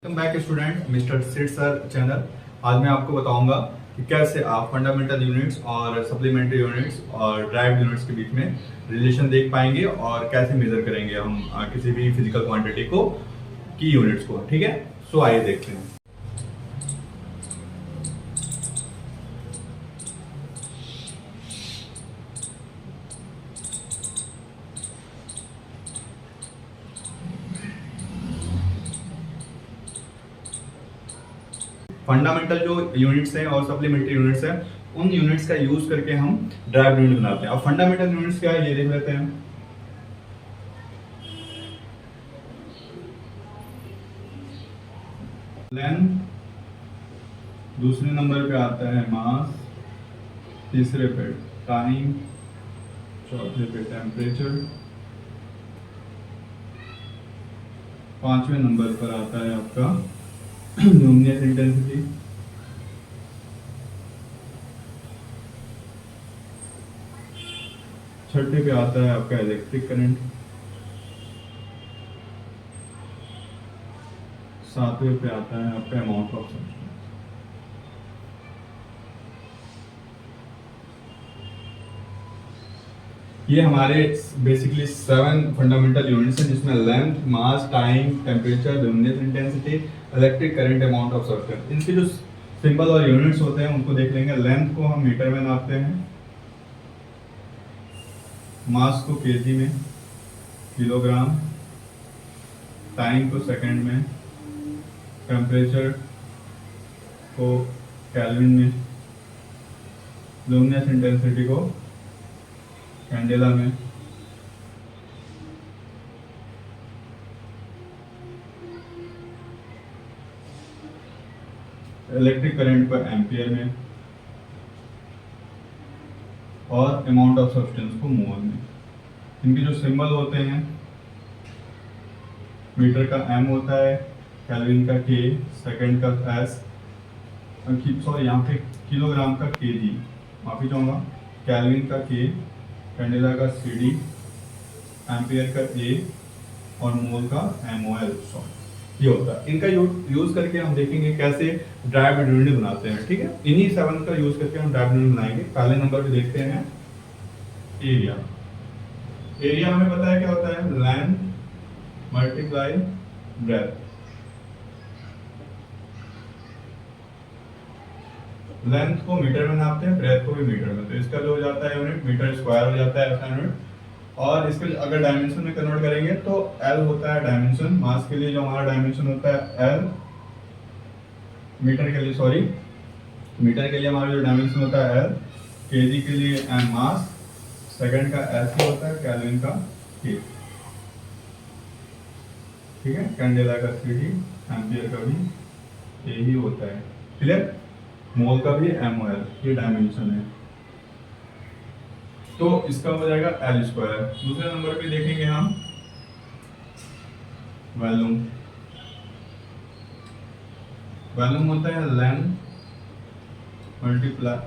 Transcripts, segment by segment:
Welcome back student mister sit sir channel. आज मैं आपको बताऊंगा कि कैसे आप फंडामेंटल यूनिट्स और सप्लीमेंट्री यूनिट्स और ड्राइव्ड यूनिट्स के बीच में रिलेशन देख पाएंगे और कैसे मेजर करेंगे हम किसी भी फिजिकल क्वांटिटी को की यूनिट्स को। ठीक है, सो आइए देखते हैं। फंडामेंटल जो यूनिट्स हैं और सप्लीमेंट्री यूनिट्स हैं, उन यूनिट्स का यूज करके हम ड्राइव्ड यूनिट बनाते हैं। अब फंडामेंटल यूनिट्स क्या है ये देख लेते हैं। लेंथ, दूसरे नंबर पे आता है मास, तीसरे पे टाइम, चौथे पे टेम्परेचर, पांचवें नंबर पर आता है आपका लुमिनस इंटेंसिटी, छठे पे आता है आपका इलेक्ट्रिक करंट, सातवें पे आता है आपका अमाउंट ऑफ सब्सटेंस। ये हमारे बेसिकली 7 फंडामेंटल यूनिट्स हैं, जिसमें length, mass, time, temperature, luminous intensity, electric current, amount of substance. इनके जो सिंबल और यूनिट्स होते हैं उनको देख लेंगे। लेंथ को हम मीटर में नापते हैं, मास को केजी में, किलोग्राम, टाइम को सेकंड में, टेम्परेचर को केल्विन में, लुमिनस इंटेंसिटी को कैंडेला में, इलेक्ट्रिक करंट को एम्पियर में और अमाउंट ऑफ सब्सटेंस को मोल में। इनके जो सिंबल होते हैं, मीटर का एम होता है, केल्विन का के, सेकंड का एस, सॉरी यहाँ पे किलोग्राम का केजी, माफी चाहूँगा, केल्विन का के, कैंडेला का सीडी, एम्पियर का ए और मोल का एमओएल। ये होता है। इनका यूज करके हम देखेंगे कैसे ड्राइव्ड यूनिट बनाते हैं। ठीक है, इन्हीं 7 का यूज करके हम ड्राइव्ड यूनिट बनाएंगे। पहले नंबर पे देखते हैं एरिया। एरिया हमें पता है क्या होता है, लेंथ मल्टीप्लाई ब्रेथ। लेंथ को मीटर में नापते हैं, ब्रेथ को भी मीटर में, तो इसका जो हो जाता है यूनिट मीटर स्क्वायर हो जाता है ऐसा यूनिट। और इसके अगर डायमेंशन में कन्वर्ट करेंगे तो एल होता है डायमेंशन। मास के लिए जो हमारा डायमेंशन होता है एल, मीटर के लिए सॉरी मीटर के लिए हमारा जो डायमेंशन होता है एल, केजी के लिए एम मास, सेकंड का एस होता है, केल्विन का के। ठीक है, कैंडेला का सीडी, एम्पियर का भी ए ही होता है। क्लियर, मोल का भी एमओएल, ये डायमेंशन है। तो इसका हो जाएगा एल स्क्वायर। दूसरे नंबर पे देखेंगे हम वॉल्यूम। वॉल्यूम होता है लेंथ मल्टीप्लाई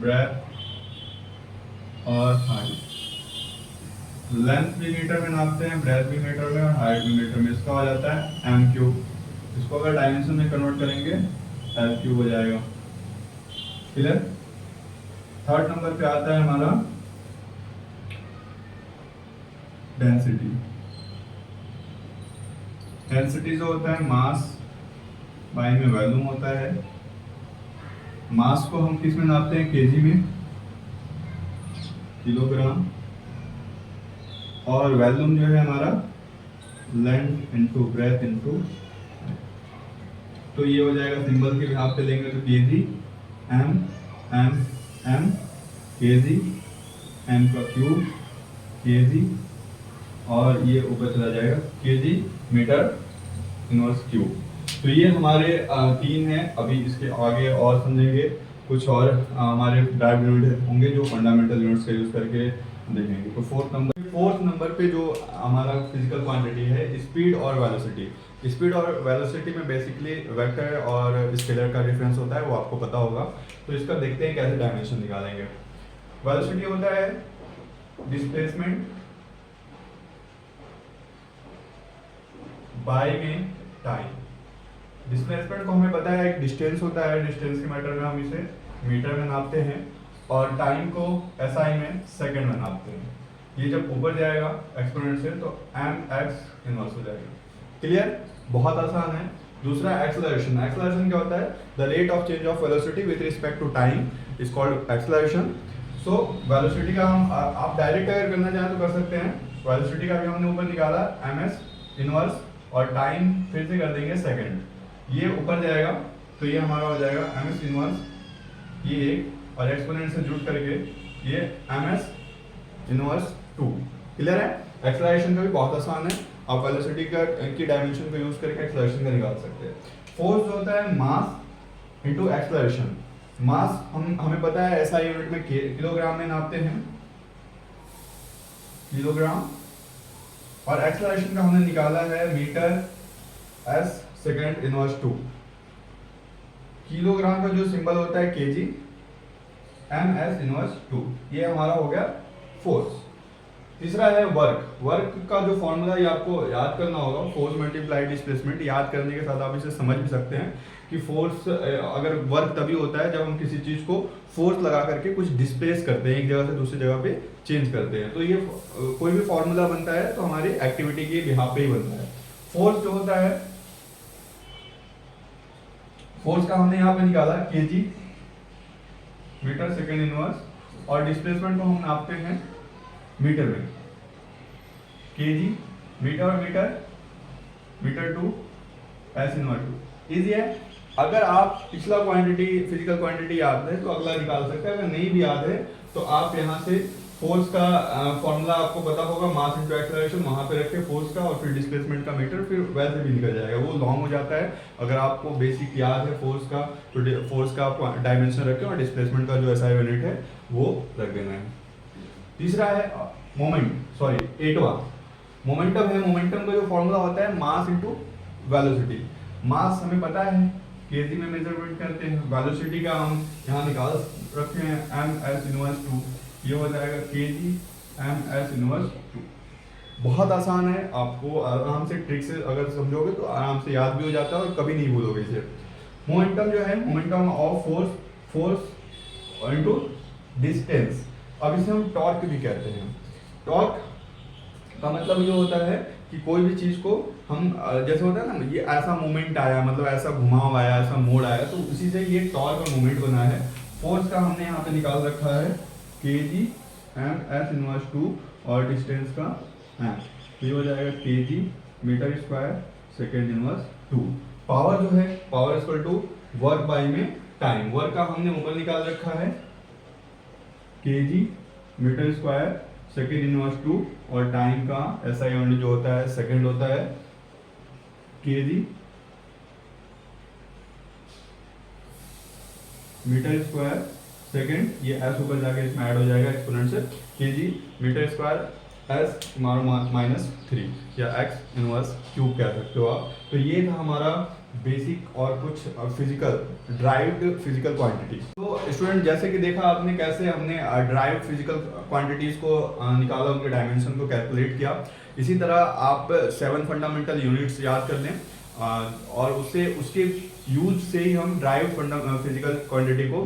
ब्रेथ और हाइट। लेंथ भी मीटर में नापते हैं, ब्रेथ भी मीटर में और हाइट भी मीटर में। इसका हो जाता है एम क्यूब। इसको अगर डायमेंशन में कन्वर्ट करेंगे एल क्यूब हो जाएगा। क्लियर। थर्ड नंबर पे आता है हमारा डेंसिटी। डेंसिटी जो होता है मास बाई में वॉल्यूम होता है। मास को हम किस में नापते हैं, केजी में, किलोग्राम, और वॉल्यूम जो है हमारा लेंथ इनटू ब्रेथ इनटू। तो ये हो जाएगा सिंबल के हिसाब से लेंगे तो KG, M M M, KG, M का क्यूब, केजी, और ये ऊपर चला जाएगा केजी मीटर इनवर्स क्यूब। तो ये हमारे 3 हैं। अभी इसके आगे और समझेंगे, कुछ और हमारे ड्राइव्ड यूनिट होंगे जो फंडामेंटल यूनिट्स का यूज करके देखेंगे। तो फोर्थ नंबर पे जो हमारा फिजिकल क्वांटिटी है, स्पीड और वेलोसिटी। स्पीड और वेलोसिटी में बेसिकली वेक्टर और स्केलर का डिफरेंस होता है, वो आपको पता होगा। तो इसका देखते हैं कैसे डायमेंशन निकालेंगे। वेलोसिटी होता है डिस्प्लेसमेंट बाय में टाइम। डिस्प्लेसमेंट को हमें पता है एक डिस्टेंस होता है, डिस्टेंस के मैटर में हम इसे मीटर में नापते हैं और टाइम को एसआई में सेकंड में नापते हैं। ये जब ऊपर जाएगा एक्सपोनेंट से तो एम एक्स इनवर्स हो जाएगा। क्लियर? बहुत आसान है। दूसरा एक्सेलरेशन। एक्सेलरेशन क्या होता है? The rate of change of velocity with respect to time is called acceleration. So velocity का हम आप डायरेक्ट अगर करना चाहें तो कर सकते हैं। वेलोसिटी का भी हमने ऊपर निकाला एम एस इनवर्स और टाइम फिर से कर देंगे सेकंड। ये ऊपर जाएगा तो ये हमारा हो जाएगा एम एस इनवर्स ये एक और एक्सपोनेंट से जुड़ करके ये एम एस इनवर्स 2। क्लियर है? एक्सेलरेशन का भी बहुत आसान है। आप वेलोसिटी का की डायमेंशन को यूज करके एक्सेलरेशन का निकाल सकते हैं। फोर्स जो होता है मास इनटू एक्सेलरेशन। मास हमें पता है एसआई यूनिट में किलोग्राम में नापते हैं, किलोग्राम, और एक्सेलरेशन का हमने निकाला है metre S second inverse 2। Kilogram का जो सिंबल होता है केजी, एम एस इनवर्स 2। ये हमारा हो गया फोर्स। तीसरा है वर्क। वर्क का जो फॉर्मूला ये आपको याद करना होगा, फोर्स मल्टीप्लाई डिस्प्लेसमेंट। याद करने के साथ आप इसे समझ भी सकते हैं कि फोर्स अगर वर्क तभी होता है जब हम किसी चीज को फोर्स लगा करके कुछ डिस्प्लेस करते हैं, एक जगह से दूसरी जगह पे चेंज करते हैं। तो ये कोई भी फॉर्मूला बनता है तो हमारी एक्टिविटी के बिहाफ पे ही बनता है। फोर्स जो होता है, फोर्स का हमने यहाँ पे निकाला केजी मीटर सेकेंड इनवर्स, और डिस्प्लेसमेंट को हम नापते हैं मीटर में। केजी मीटर और metre, metre to S inverse 2। Easy है। अगर आप पिछला क्वांटिटी फिजिकल क्वांटिटी याद है तो अगला निकाल सकते हैं। अगर नहीं भी याद है तो आप यहाँ से फोर्स का फॉर्मूला आपको पता होगा, मास इनटू एक्सेलरेशन, वहां पे रखे फोर्स का और फिर डिस्प्लेसमेंट का मीटर, फिर वैसे भी निकल जाएगा। वो लॉन्ग हो जाता है। अगर आपको बेसिक याद है फोर्स का तो फोर्स का आप डायमेंशन रखें और डिस्प्लेसमेंट का जो एसआई यूनिट है वो रख देना है। तीसरा है एटवा मोमेंटम है। मोमेंटम का जो फॉर्मूला होता है मास इनटू वेलोसिटी। मास हमें पता है केजी में मेजरमेंट करते हैं, वेलोसिटी का हम यहाँ निकाल रखे हैं एम एस इनवर्स 2। ये हो जाएगा केजी एम एस इनवर्स 2। बहुत आसान है। आपको आराम से ट्रिक से अगर समझोगे तो आराम से याद भी हो जाता है और कभी नहीं भूलोगे इसे। मोमेंटम जो है momentum of force into distance. अब इसे हम टॉर्क भी कहते हैं। टॉर्क का मतलब ये होता है कि कोई भी चीज को हम जैसे होता है ना, ये ऐसा मोमेंट आया, मतलब ऐसा घुमाव आया, ऐसा मोड़ आया, तो उसी से ये टॉर्क का मोमेंट बना है। फोर्स का हमने यहाँ पे निकाल रखा है केजी एम एस इनवर्स 2 और डिस्टेंस का है, तो ये हो जाएगा KG metre square second inverse 2। Power जो है, power equal to work by में टाइम। वर्क का हमने ऊपर निकाल रखा है KG metre square second inverse 2 और टाइम का एसआई यूनिट जो होता है सेकेंड होता है केजी मीटर स्क्वायर सेकेंड। ये एस ऊपर जाके इसमें ऐड हो जाएगा एक्सपोनेंट से, KG metre square S minus 3 या एक्स इनवर्स क्यूब कह सकते हो आप। तो ये था हमारा बेसिक और कुछ फिजिकल ड्राइव्ड फिजिकल क्वांटिटी। तो स्टूडेंट जैसे कि देखा आपने कैसे हमने ड्राइव्ड फिजिकल क्वांटिटीज को निकाला, उनके डायमेंशन को कैलकुलेट किया। इसी तरह आप 7 फंडामेंटल यूनिट्स याद कर लें और उसके यूज से ही हम ड्राइव्ड फिजिकल क्वांटिटी को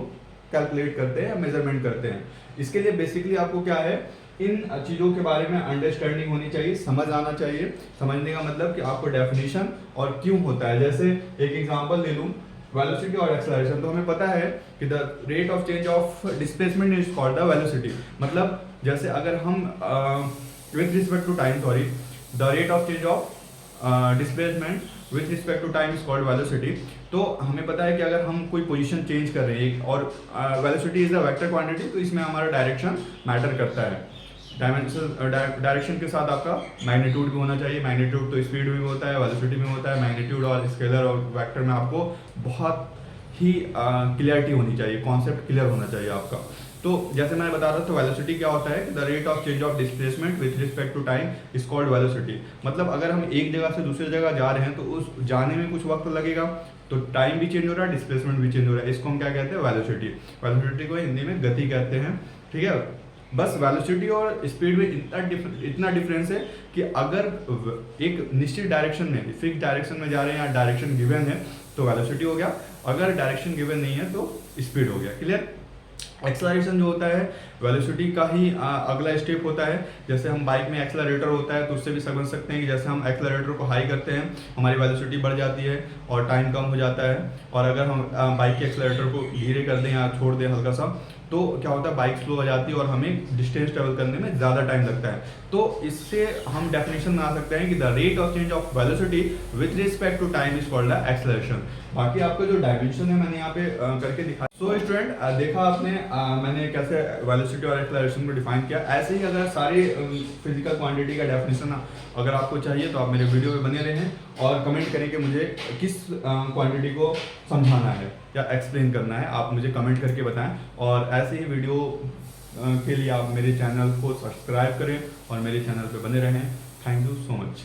कैलकुलेट करते हैं, मेजरमेंट करते हैं। इसके लिए बेसिकली आपको क्या है, इन चीज़ों के बारे में अंडरस्टैंडिंग होनी चाहिए, समझ आना चाहिए। समझने का मतलब कि आपको डेफिनेशन और क्यों होता है। जैसे एक एग्जांपल ले लूँ, वेलोसिटी और एक्सेलरेशन। तो हमें पता है कि the rate of change of displacement is called the velocity. मतलब जैसे अगर हम with respect to time the rate of change of displacement with respect to time is called velocity. तो हमें पता है कि अगर हम कोई पोजीशन चेंज कर रहे हैं और velocity is a vector quantity, तो इसमें हमारा डायरेक्शन मैटर करता है। डायरेक्शन के साथ आपका मैग्नीट्यूड भी होना चाहिए। मैग्नीट्यूड तो स्पीड में होता है, वेलोसिटी में होता है। मैग्नीट्यूड और स्केलर और वेक्टर में आपको बहुत ही क्लियरिटी होनी चाहिए, कॉन्सेप्ट क्लियर होना चाहिए आपका। तो जैसे मैंने बता रहा था, वेलोसिटी क्या होता है, the rate of change of displacement with respect to time is called velocity. मतलब अगर हम एक जगह से दूसरी जगह जा रहे हैं तो उस जाने में कुछ वक्त लगेगा, तो टाइम भी चेंज हो रहा है, डिस्प्लेसमेंट भी चेंज हो रहा है। इसको हम क्या कहते हैं, वेलोसिटी। वेलोसिटी को हिंदी में गति कहते हैं। ठीक है, बस वेलोसिटी और स्पीड में इतना डिफरेंस है कि अगर एक निश्चित डायरेक्शन में, फिक्स डायरेक्शन में जा रहे हैं या डायरेक्शन गिवन है, तो वेलोसिटी हो गया, अगर डायरेक्शन गिवन नहीं है तो स्पीड हो गया। क्लियर? एक्सेलरेशन जो होता है वेलोसिटी का ही अगला स्टेप होता है। जैसे हम बाइक में एक्सेलरेटर होता है तो उससे भी समझ सकते हैं कि जैसे हम एक्सेलरेटर को हाई करते हैं हमारी वेलोसिटी बढ़ जाती है और टाइम कम हो जाता है, और अगर हम बाइक के एक्सेलरेटर को धीरे कर दें या छोड़ दें हल्का सा तो क्या होता है बाइक स्लो हो जाती है और हमें डिस्टेंस ट्रेवल करने में ज़्यादा टाइम लगता है। तो इससे हम डेफिनेशन बना सकते हैं कि the rate of change of velocity with respect to time is called the acceleration. बाकी आपका जो डायमेंशन है मैंने यहाँ पे करके दिखाया। सो स्टूडेंट देखा आपने मैंने कैसे वेलोसिटी और एक्सेलरेशन को डिफाइन किया। ऐसे ही अगर सारी फिजिकल क्वांटिटी का डेफिनेशन अगर आपको चाहिए तो आप मेरे वीडियो में बने रहें और कमेंट करें कि मुझे किस क्वांटिटी को समझाना है या एक्सप्लेन करना है, आप मुझे कमेंट करके बताएं। और ऐसे ही वीडियो के लिए आप मेरे चैनल को सब्सक्राइब करें और मेरे चैनल पे बने रहें। Thank you so much.